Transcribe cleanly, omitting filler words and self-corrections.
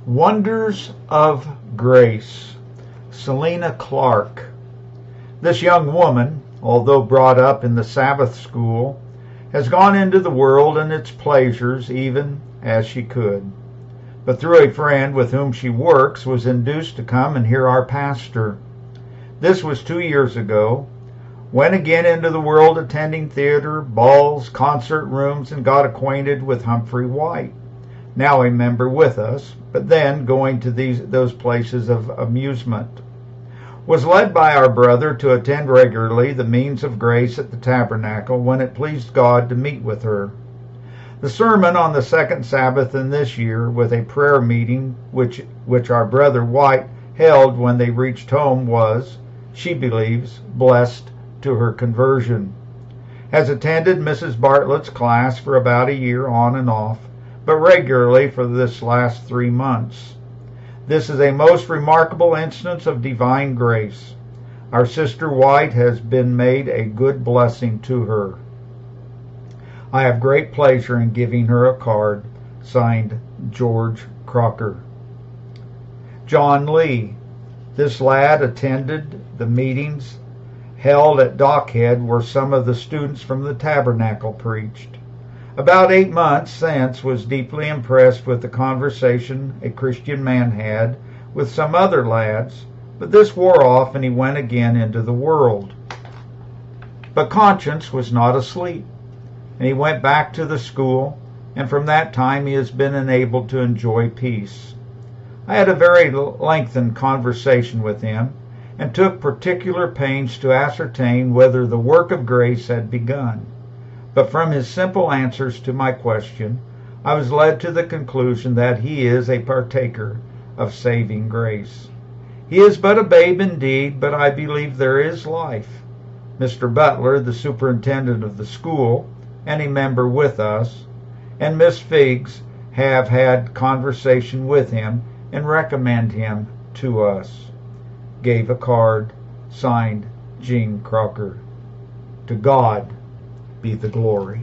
Wonders of Grace. Selina Clarke. This young woman, although brought up in the Sabbath school, has gone into the world and its pleasures even as she could. But through a friend with whom she works, was induced to come and hear our pastor. This was 2 years ago. Went again into the world attending theater, balls, concert rooms, and got acquainted with Humphrey White, now a member with us, but then going to those places of amusement. Was led by our brother to attend regularly the means of grace at the Tabernacle when it pleased God to meet with her. The sermon on the second Sabbath in this year, with a prayer meeting which our brother White held when they reached home, was, she believes, blessed to her conversion. Has attended Mrs. Bartlett's class for about a year on and off, but regularly for this last 3 months. This is a most remarkable instance of divine grace. Our sister White has been made a good blessing to her. I have great pleasure in giving her a card, signed George Crocker. John Lee. This lad attended the meetings held at Dockhead where some of the students from the Tabernacle preached. About 8 months since was deeply impressed with the conversation a Christian man had with some other lads, but this wore off and he went again into the world. But conscience was not asleep, and he went back to the school, and from that time he has been enabled to enjoy peace. I had a very lengthened conversation with him, and took particular pains to ascertain whether the work of grace had begun. But from his simple answers to my question, I was led to the conclusion that he is a partaker of saving grace. He is but a babe indeed, but I believe there is life. Mr. Butler, the superintendent of the school, and a member with us, and Miss Figs have had conversation with him and recommend him to us. Gave a card, signed Gene Crocker. To God be the glory.